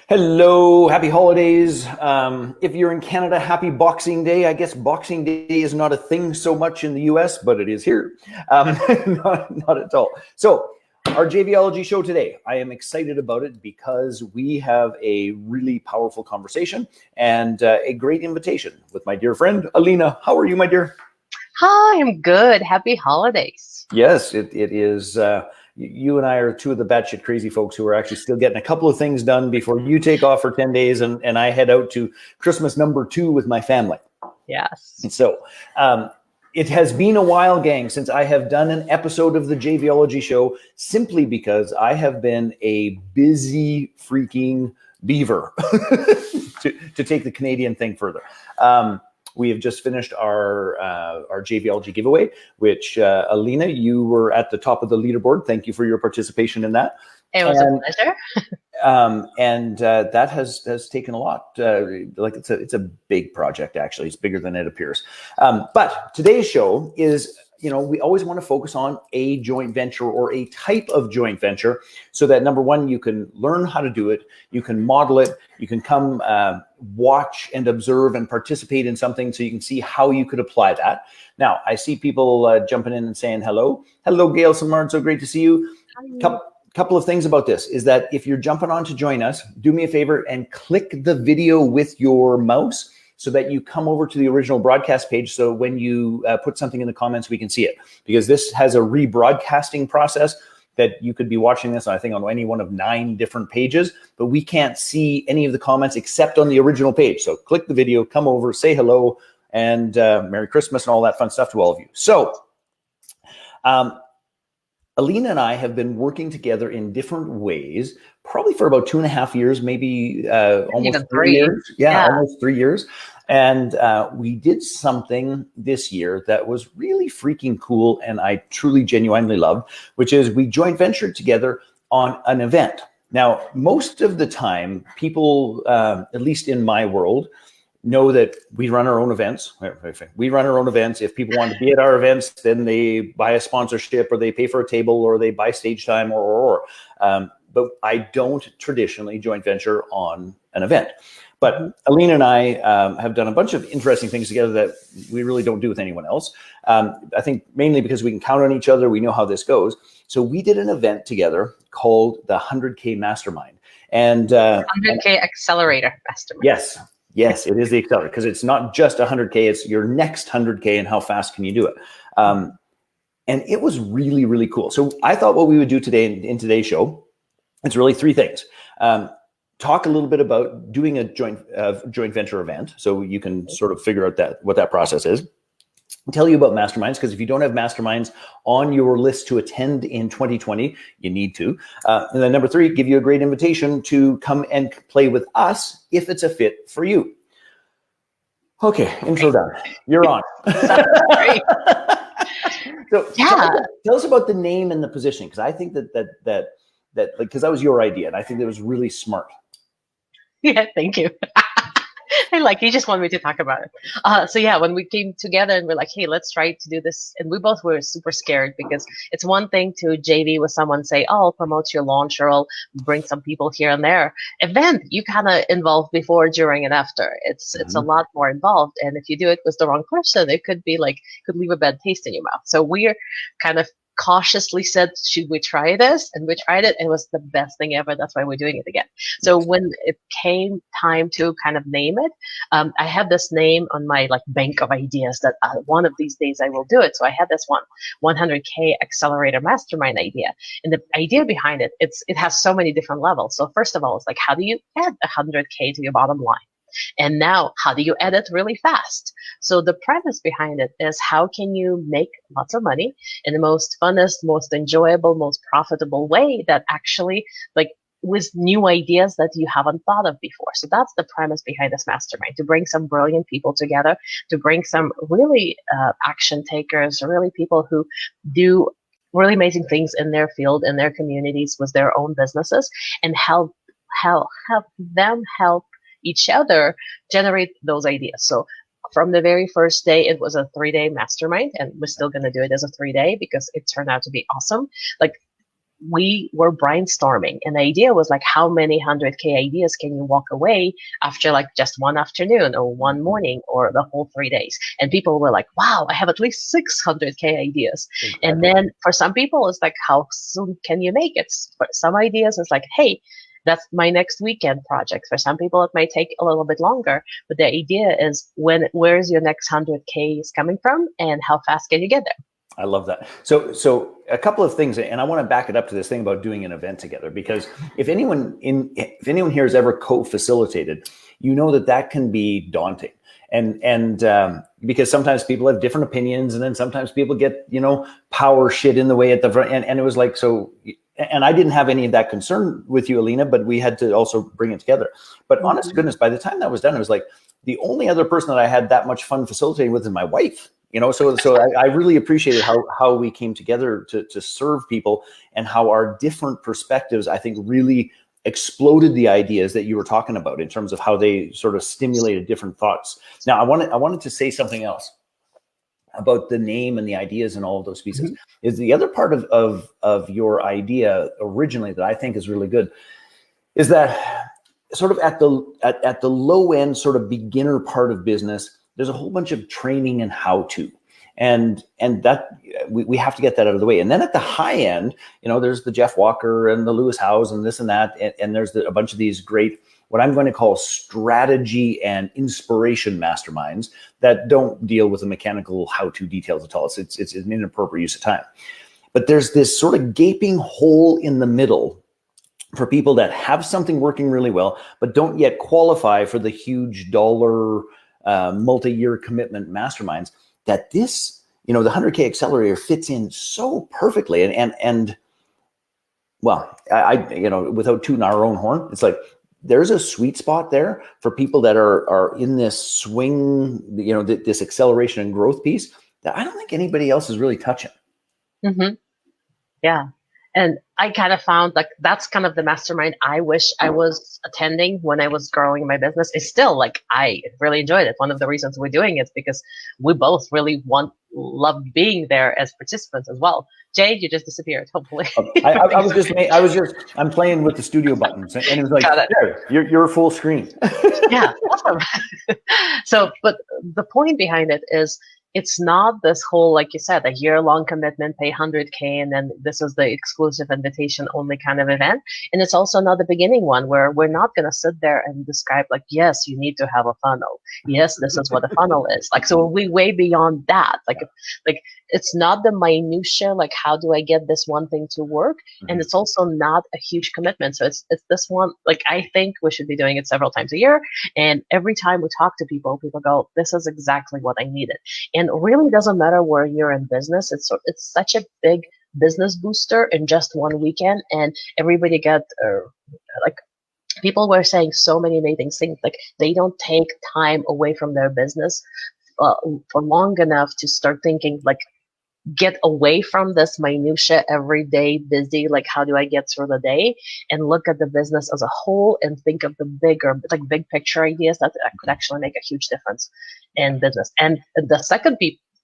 Hello, happy holidays. If you're in Canada, happy Boxing Day. I guess Boxing Day is not a thing so much in the US, but it is here. Not at all. So, our JVology show today, I am excited about it because we have a really powerful conversation and a great invitation with my dear friend, Alina. How are you, my dear? Hi, I'm good. Happy holidays. Yes, it is. You and I are two of the batshit crazy folks who are actually still getting a couple of things done before you take off for 10 days and I head out to Christmas #2 with my family. Yes. And so it has been a while, gang, since I have done an episode of the JVology show, simply because I have been a busy freaking beaver, to take the Canadian thing further. We have just finished our JVology giveaway, which Alina, you were at the top of the leaderboard. Thank you for your participation in that. It was a pleasure. That has taken a lot. It's a big project, actually. It's bigger than it appears. But today's show is, we always want to focus on a joint venture or a type of joint venture so that, number one, you can learn how to do it, you can model it, you can come watch and observe and participate in something so you can see how you could apply that. Now, I see people jumping in and saying hello. Hello, Gail Samard, so great to see you. Couple of things about this is that if you're jumping on to join us, do me a favor and click the video with your mouse so that you come over to the original broadcast page. So when you put something in the comments, we can see it, because this has a rebroadcasting process that you could be watching this, I think, on any one of 9 different pages, but we can't see any of the comments except on the original page. So click the video, come over, say hello, and Merry Christmas and all that fun stuff to all of you. So, Alina and I have been working together in different ways, probably for about 2.5 years, maybe almost 3 years. Yeah, almost 3 years. And we did something this year that was really freaking cool, and I truly, genuinely loved, which is we joint ventured together on an event. Now, most of the time, people, at least in my world, know that we run our own events. We run our own events. If people want to be at our events, then they buy a sponsorship, or they pay for a table, or they buy stage time, but I don't traditionally joint venture on an event. But Alina and I have done a bunch of interesting things together that we really don't do with anyone else. I think mainly because we can count on each other. We know how this goes. So we did an event together called the 100K Mastermind. And 100K Accelerator Mastermind. Yes, it is the Accelerator, because it's not just 100K, it's your next 100K and how fast can you do it. And it was really, really cool. So I thought what we would do today in today's show, it's really 3 things. Talk a little bit about doing a joint venture event, so you can sort of figure out what that process is. Tell you about masterminds, because if you don't have masterminds on your list to attend in 2020, you need to. And then number 3, give you a great invitation to come and play with us if it's a fit for you. Okay, intro done. You're on. Great. So tell us about the name and the position, because I think that because that was your idea, and I think that was really smart. Yeah, thank you. You just want me to talk about it. So when we came together and we're like, hey, let's try to do this. And we both were super scared, because it's one thing to JV with someone, say, oh, I'll promote your launch, or I'll bring some people here and there. Event, you kind of involved before, during, and after. It's a lot more involved. And if you do it with the wrong person, it could leave a bad taste in your mouth. So we're kind of cautiously said, should we try this? And we tried it. It was the best thing ever. That's why we're doing it again. So when it came time to kind of name it, I had this name on my bank of ideas that one of these days I will do it. So I had this 100K Accelerator Mastermind idea. And the idea behind it, it has so many different levels. So first of all, it's how do you add 100K to your bottom line? And now, how do you add it really fast? So the premise behind it is, how can you make lots of money in the most funnest, most enjoyable, most profitable way that actually, with new ideas that you haven't thought of before. So that's the premise behind this mastermind, to bring some brilliant people together, to bring some really action takers, really people who do really amazing things in their field, in their communities, with their own businesses, and help them help each other generate those ideas. So from the very first day, it was a 3-day mastermind, and we're still going to do it as a 3-day because it turned out to be awesome. we were brainstorming, and the idea was like, how many 100K ideas can you walk away after like just one afternoon or one morning or the whole 3 days? And people were like, wow, I have at least 600K ideas. Exactly. And then for some people, it's like, how soon can you make it? For some ideas, it's like, hey, that's my next weekend project. For some people, it might take a little bit longer, but the idea is where's your next 100K is coming from, and how fast can you get there? I love that. So a couple of things, and I want to back it up to this thing about doing an event together, because if anyone here has ever co-facilitated, you know that can be daunting. And because sometimes people have different opinions, and then sometimes people get, power shit in the way at the front. And it was like, so, and I didn't have any of that concern with you, Alina, but we had to also bring it together. But honest to goodness, by the time that was done, it was like the only other person that I had that much fun facilitating with is my wife. So I really appreciated how we came together to serve people, and how our different perspectives, I think, really exploded the ideas that you were talking about in terms of how they sort of stimulated different thoughts. Now, I wanted to say something else about the name and the ideas and all of those pieces. Is the other part of your idea originally that I think is really good is that sort of at the low end, sort of beginner part of business, there's a whole bunch of training and how to, and that we have to get that out of the way. And then at the high end, there's the Jeff Walker and the Lewis Howes and this and that, and there's a bunch of these great, what I'm going to call strategy and inspiration masterminds that don't deal with the mechanical how-to details at all. It's an inappropriate use of time. But there's this sort of gaping hole in the middle for people that have something working really well, but don't yet qualify for the huge dollar multi-year commitment masterminds, that this, the 100K Accelerator fits in so perfectly. And well, I without tooting our own horn, it's like there's a sweet spot there for people that are in this swing, this acceleration and growth piece that I don't think anybody else is really touching. Mm-hmm. Yeah. And I kind of found like that's kind of the mastermind I wish I was attending when I was growing my business. It's still like I really enjoyed it. One of the reasons we're doing it is because we both really love being there as participants as well. Jay, you just disappeared. Hopefully, I'm playing with the studio buttons, and it was like, there, you're full screen. Yeah, awesome. So, but the point behind it is, it's not this whole, like you said, a year-long commitment, pay 100K, and then this is the exclusive invitation only kind of event. And it's also not the beginning one where we're not going to sit there and describe like, yes, you need to have a funnel. Yes, this is what a funnel is. Like, so we way beyond that. Like it's not the minutia, like how do I get this one thing to work? And it's also not a huge commitment. So it's this one, like I think we should be doing it several times a year. And every time we talk to people go, this is exactly what I needed. And it really doesn't matter where you're in business. It's such a big business booster in just one weekend. And everybody got like people were saying so many amazing things. Like they don't take time away from their business for long enough to start thinking like, get away from this minutia everyday busy, like how do I get through the day, and look at the business as a whole and think of the bigger, like big picture ideas that could actually make a huge difference in business. And the second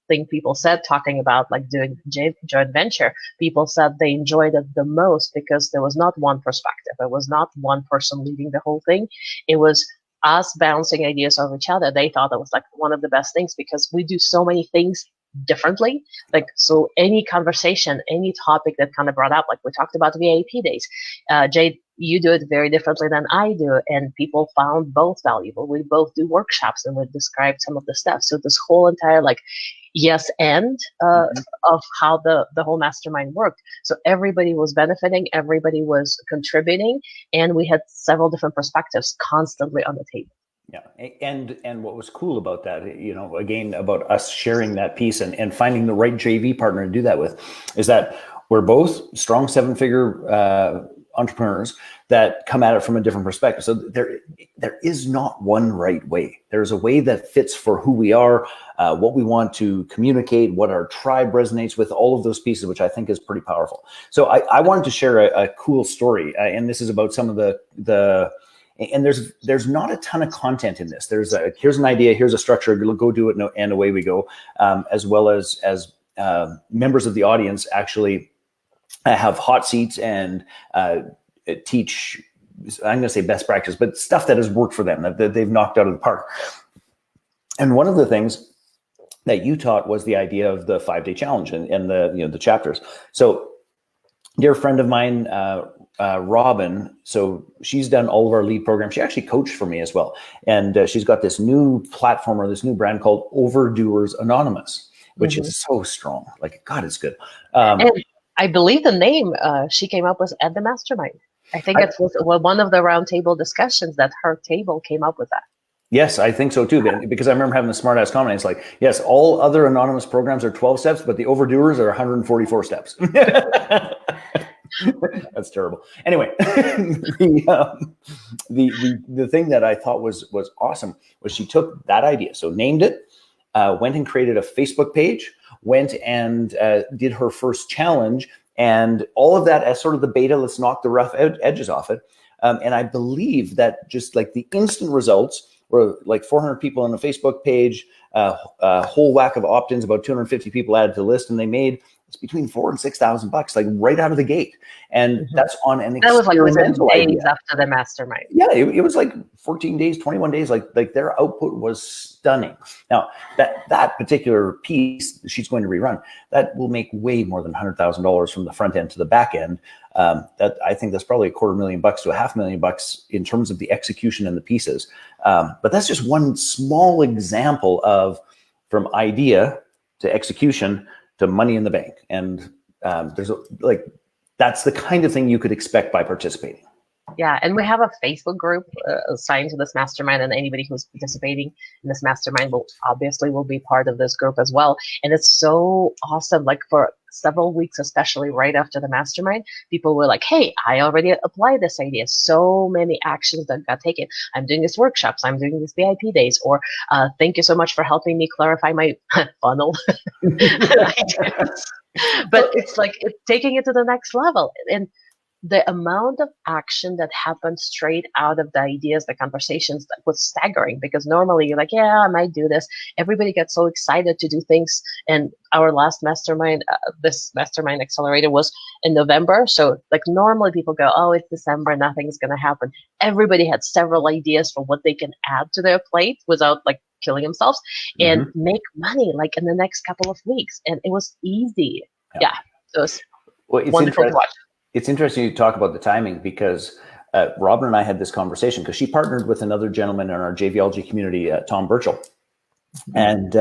thing people said, talking about like doing joint venture, people said they enjoyed it the most because there was not one perspective. It was not one person leading the whole thing. It was us bouncing ideas off each other. They thought it was like one of the best things because we do so many things differently. Like, so any conversation, any topic that kind of brought up, like we talked about VIP days, Jade, you do it very differently than I do. And people found both valuable. We both do workshops and we described some of the stuff. So this whole entire like, yes, and of how the whole mastermind worked. So everybody was benefiting, everybody was contributing, and we had several different perspectives constantly on the table. Yeah. And what was cool about that, again, about us sharing that piece and finding the right JV partner to do that with, is that we're both strong 7-figure entrepreneurs that come at it from a different perspective. So there is not one right way. There's a way that fits for who we are, what we want to communicate, what our tribe resonates with, all of those pieces, which I think is pretty powerful. So I wanted to share a cool story, and this is about some of the and there's not a ton of content in this. Here's an idea, here's a structure, go do it, and away we go. As well as members of the audience actually have hot seats and teach, I'm going to say best practice, but stuff that has worked for them, that they've knocked out of the park. And one of the things that you taught was the idea of the 5-day challenge and the chapters. So dear friend of mine, Robin, so she's done all of our lead programs. She actually coached for me as well. And she's got this new platform or this new brand called Overdoers Anonymous, which is so strong. Like, God, it's good. And I believe the name she came up with at the Mastermind. I think it was one of the roundtable discussions that her table came up with that. Yes, I think so too, because I remember having the smart ass comment. It's like, yes, all other anonymous programs are 12 steps, but the overdoers are 144 steps. That's terrible. Anyway, the thing that I thought was awesome was she took that idea, so named it, went and created a Facebook page, went and did her first challenge, and all of that as sort of the beta. Let's knock the rough edges off it. And I believe that just like the instant results were like 400 people on the Facebook page, a whole whack of opt-ins, about 250 people added to the list, and they made it's between $4,000 and $6,000, like right out of the gate. And that's on an experimental days idea. After the Mastermind. Yeah, it was like 14 days, 21 days. Like their output was stunning. Now that particular piece she's going to rerun, that will make way more than $100,000 from the front end to the back end. That I think that's probably $250,000 to $500,000 in terms of the execution and the pieces. But that's just one small example of from idea to execution to money in the bank. And that's the kind of thing you could expect by participating. Yeah, and we have a Facebook group assigned to this mastermind, and anybody who's participating in this mastermind will be part of this group as well. And it's so awesome. Like for several weeks, especially right after the mastermind, people were like, hey, I already applied this idea. So many actions that got taken. I'm doing these workshops. I'm doing these VIP days. Or thank you so much for helping me clarify my funnel. But it's like taking it to the next level. And the amount of action that happened straight out of the ideas, the conversations, that was staggering, because normally you're like, yeah, I might do this. Everybody gets so excited to do things. And our last mastermind, this mastermind accelerator was in November. So like normally people go, oh, it's December, nothing's going to happen. Everybody had several ideas for what they can add to their plate without like killing themselves and make money like in the next couple of weeks. And it was easy. Yeah. It was wonderful to watch. It's interesting you talk about the timing, because Robin and I had this conversation because she partnered with another gentleman in our JVLG community, Tom Burchell, and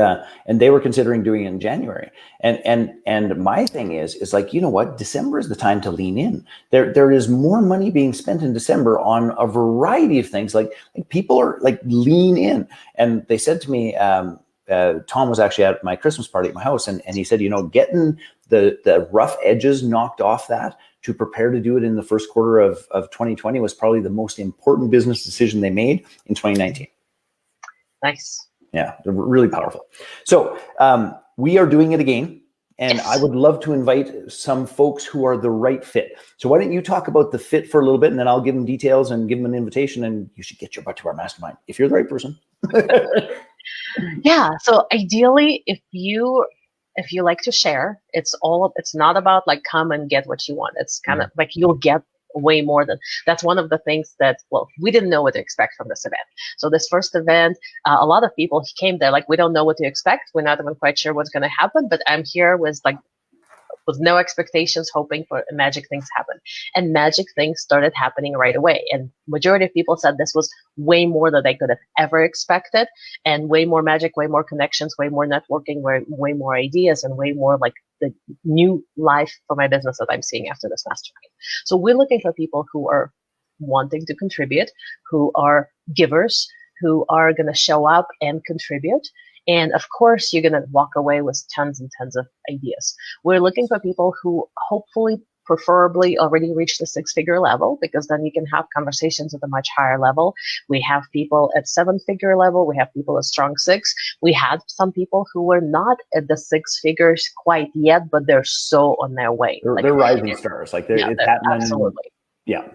they were considering doing it in January. And my thing is like, you know what? December is the time to lean in. There is more money being spent in December on a variety of things. Like people are like lean in, and they said to me. Tom was actually at my Christmas party at my house, and he said, getting the rough edges knocked off that to prepare to do it in the first quarter of 2020 was probably the most important business decision they made in 2019. Nice. Yeah, really powerful. So we are doing it again, and I would love to invite some folks who are the right fit. So why don't you talk about the fit for a little bit, and then I'll give them details and give them an invitation, and you should get your butt to our mastermind if you're the right person. Yeah. So ideally, if you like to share, it's not about like come and get what you want. It's kind of like you'll get way more than that's one of the things that, well, we didn't know what to expect from this event. So this first event, a lot of people came there like, we don't know what to expect. We're not even quite sure what's going to happen, but I'm here with no expectations, hoping for magic things happen. And magic things started happening right away. And majority of people said this was way more than they could have ever expected, and way more magic, way more connections, way more networking, way more ideas, and way more like the new life for my business that I'm seeing after this mastermind. So we're looking for people who are wanting to contribute, who are givers, who are going to show up and contribute. And of course, you're going to walk away with tons and tons of ideas. We're looking for people who hopefully, preferably already reached the 6-figure level, because then you can have conversations at a much higher level. We have people at 7-figure level. We have people at strong 6. We had some people who were not at the 6 figures quite yet, but they're so on their way. They're rising stars. Like it's happening. Absolutely. Yeah.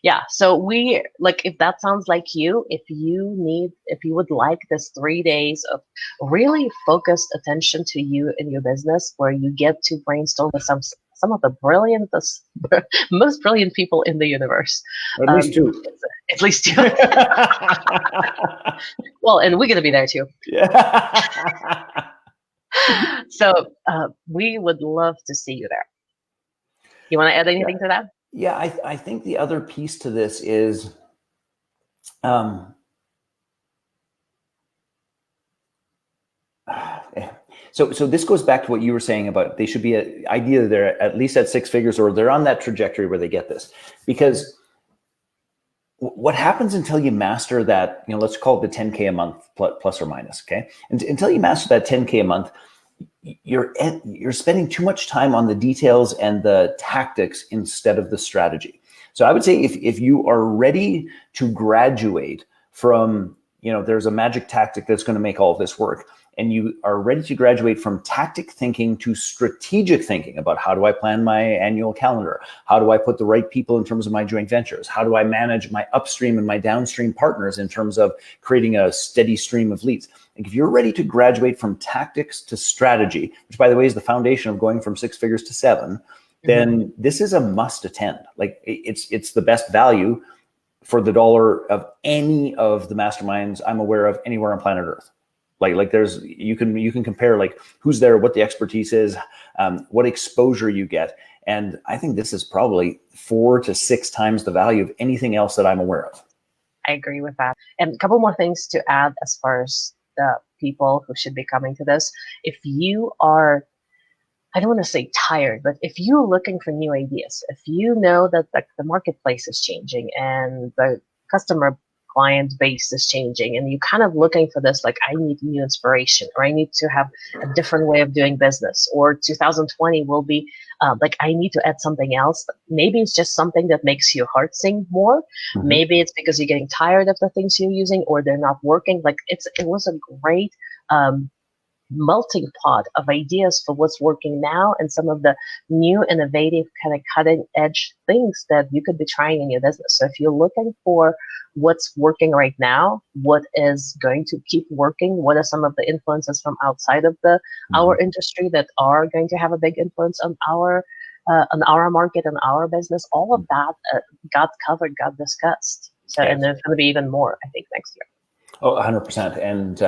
Yeah. So we if that sounds like you, if you would like this 3 days of really focused attention to you and your business, where you get to brainstorm with some of the most brilliant people in the universe. Or at least two. At least two. Well, and we're going to be there too. Yeah. So we would love to see you there. You want to add anything to that? Yeah, I think the other piece to this is, so this goes back to what you were saying about they should be ideally they're at least at six figures, or they're on that trajectory where they get this. Because what happens until you master that, let's call it the 10K a month plus or minus, okay? And until you master that 10K a month, you're spending too much time on the details and the tactics instead of the strategy. So I would say if you are ready to graduate from, there's a magic tactic that's going to make all of this work, and you are ready to graduate from tactic thinking to strategic thinking about how do I plan my annual calendar? How do I put the right people in terms of my joint ventures? How do I manage my upstream and my downstream partners in terms of creating a steady stream of leads? Like if you're ready to graduate from tactics to strategy, which by the way is the foundation of going from six figures to seven, then this is a must attend. Like it's the best value for the dollar of any of the masterminds I'm aware of anywhere on planet Earth. Like there's, you can compare like who's there, what the expertise is, what exposure you get. And I think this is probably 4 to 6 times the value of anything else that I'm aware of. I agree with that. And a couple more things to add as far as the people who should be coming to this. If you are, I don't want to say tired, but if you're looking for new ideas, if you know that the marketplace is changing and the customer client base is changing, and you're kind of looking for this, like I need new inspiration, or I need to have a different way of doing business, or 2020 will be like I need to add something else. Maybe it's just something that makes your heart sing more. Maybe it's because you're getting tired of the things you're using, or they're not working. Like it was a great melting pot of ideas for what's working now and some of the new innovative kind of cutting edge things that you could be trying in your business. So if you're looking for what's working right now, what is going to keep working, what are some of the influences from outside of our industry that are going to have a big influence on our market and our business, all of that got covered, got discussed. So and there's going to be even more, I think, next year. Oh, 100%. And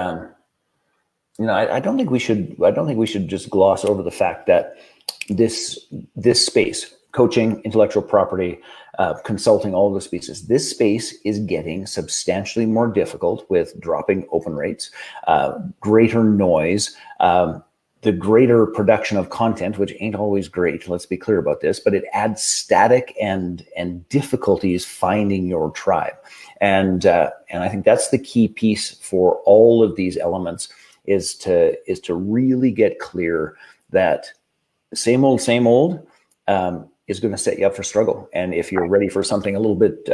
I don't think we should just gloss over the fact that this space, coaching, intellectual property, consulting, all of those pieces, this space is getting substantially more difficult with dropping open rates, greater noise, the greater production of content, which ain't always great. Let's be clear about this, but it adds static and difficulties finding your tribe. And I think that's the key piece for all of these elements. Is to really get clear that same old is going to set you up for struggle. And if you're ready for something a little bit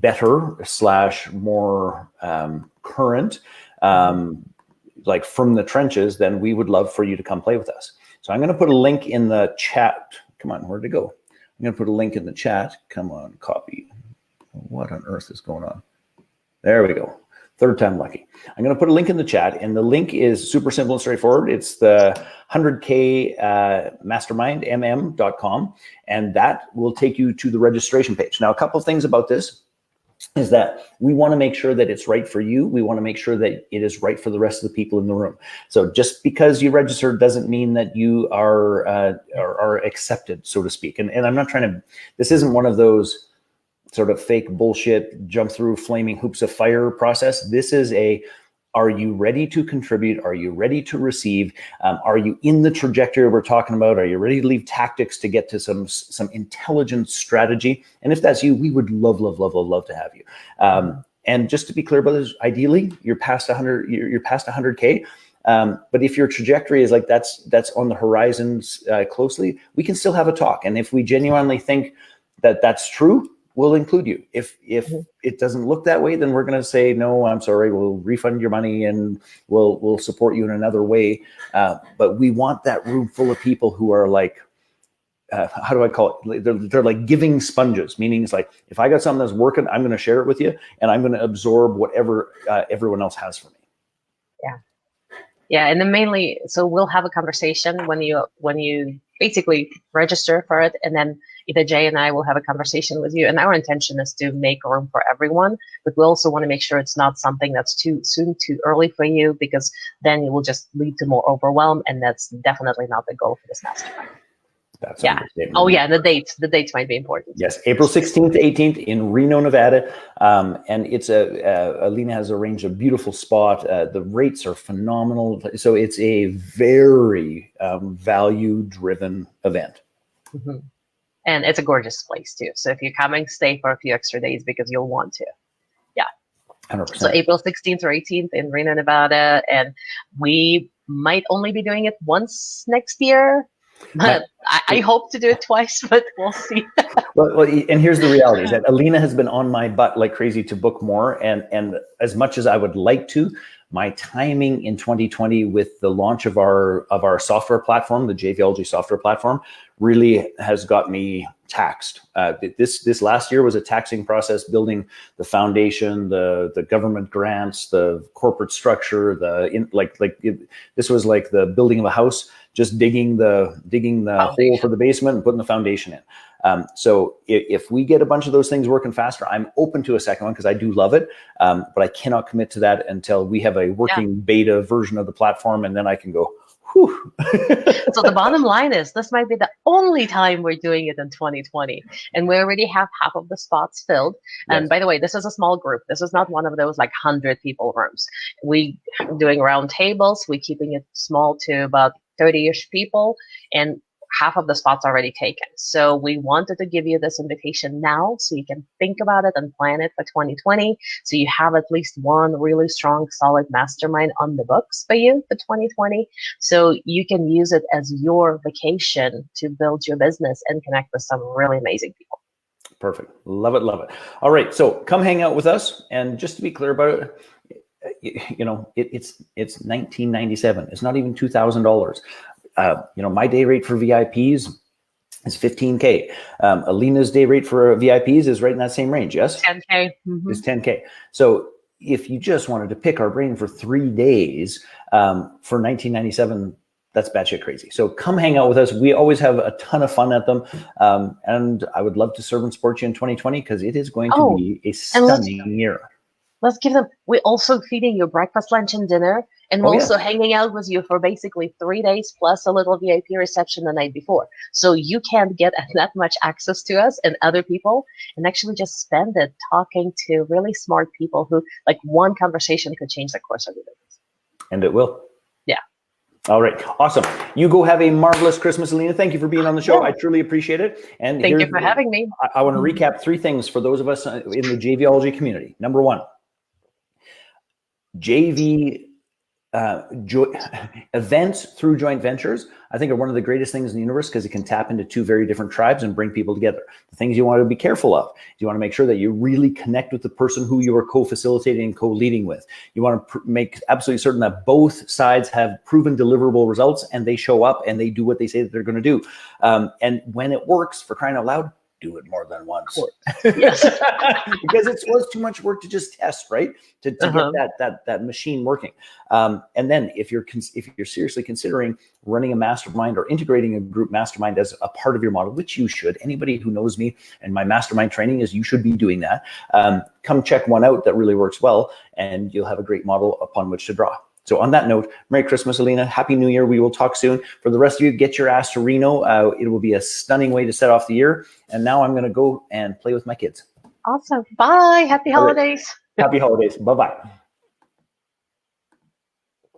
better / more current, like from the trenches, then we would love for you to come play with us. So I'm going to put a link in the chat. Come on, where'd it go? I'm going to put a link in the chat. Come on, copy. What on earth is going on? There we go. Third time lucky. I'm going to put a link in the chat, and the link is super simple and straightforward. It's the 100K mastermind.com, and that will take you to the registration page. Now, a couple of things about this is that we want to make sure that it's right for you. We want to make sure that it is right for the rest of the people in the room. So just because you registered doesn't mean that you are accepted, so to speak. And I'm not trying to, this isn't one of those sort of fake bullshit, jump through flaming hoops of fire process. This is are you ready to contribute? Are you ready to receive? Are you in the trajectory we're talking about? Are you ready to leave tactics to get to some intelligent strategy? And if that's you, we would love to have you. And just to be clear about this, ideally you're past 100, you're past 100K. But if your trajectory is like that's on the horizons closely, we can still have a talk. And if we genuinely think that that's true, we'll include you. If it doesn't look that way, then we're going to say, no, I'm sorry, we'll refund your money and we'll support you in another way. But we want that room full of people who are like, how do I call it? They're like giving sponges, meaning it's like, if I got something that's working, I'm going to share it with you and I'm going to absorb whatever everyone else has for me. Yeah. And then mainly, so we'll have a conversation when you basically register for it, and then either Jay and I will have a conversation with you. And our intention is to make room for everyone, but we also want to make sure it's not something that's too soon, too early for you, because then it will just lead to more overwhelm, and that's definitely not the goal for this mastermind. That's yeah. Oh yeah, the dates might be important. Yes, April 16th to 18th in Reno, Nevada, and it's Alina has arranged a beautiful spot. The rates are phenomenal, so it's a very value-driven event. Mm-hmm. And it's a gorgeous place too. So if you're coming, stay for a few extra days because you'll want to. Yeah. 100%. So April 16th or 18th in Reno, Nevada, and we might only be doing it once next year. But I hope to do it twice, but we'll see. well, and here's the reality: is that Alina has been on my butt like crazy to book more, and as much as I would like to, my timing in 2020 with the launch of our software platform, the JVLG software platform, really has got me taxed. This last year was a taxing process, building the foundation, the government grants, the corporate structure, this was like the building of a house, just digging the hole for the basement and putting the foundation in. So if we get a bunch of those things working faster, I'm open to a second one because I do love it, but I cannot commit to that until we have a working beta version of the platform, and then I can go, whew. So the bottom line is this might be the only time we're doing it in 2020, and we already have half of the spots filled. Yes. And by the way, this is a small group. This is not one of those like 100 people rooms. We doing round tables. We're keeping it small to about 30-ish people, and half of the spots already taken. So we wanted to give you this invitation now so you can think about it and plan it for 2020. So you have at least one really strong, solid mastermind on the books for you for 2020. So you can use it as your vacation to build your business and connect with some really amazing people. Perfect. Love it. Love it. All right. So come hang out with us. And just to be clear about it, it's $1997. It's not even $2,000. My day rate for VIPs is $15K. Alina's day rate for VIPs is right in that same range. Yes. 10K. Mm-hmm. It's 10K. So if you just wanted to pick our brain for 3 days for $1997, that's batshit crazy. So come hang out with us. We always have a ton of fun at them. And I would love to serve and support you in 2020 because it is going to be a stunning year. Let's give them, we're also feeding you breakfast, lunch, and dinner. And we're also hanging out with you for basically 3 days plus a little VIP reception the night before. So you can get that much access to us and other people and actually just spend it talking to really smart people who, like, one conversation could change the course of your business. And it will. Yeah. All right. Awesome. You go have a marvelous Christmas, Alina. Thank you for being on the show. I truly appreciate it. And thank you for having me. I want to recap 3 things for those of us in the JVLG community. Number 1, JV events through joint ventures, I think, are one of the greatest things in the universe because it can tap into 2 very different tribes and bring people together. The things you want to be careful of, you want to make sure that you really connect with the person who you are co-facilitating and co-leading with. You want to make absolutely certain that both sides have proven deliverable results and they show up and they do what they say that they're going to do. And when it works, for crying out loud, do it more than once. Yes. Because it was too much work to just test, right? To get that machine working. And then if you're seriously considering running a mastermind or integrating a group mastermind as a part of your model, which you should, anybody who knows me and my mastermind training is you should be doing that. Come check one out that really works well, and you'll have a great model upon which to draw. So on that note, Merry Christmas, Alina. Happy New Year. We will talk soon. For the rest of you, get your ass to Reno. It will be a stunning way to set off the year. And now I'm going to go and play with my kids. Awesome. Bye. Happy holidays. Happy holidays. Bye-bye.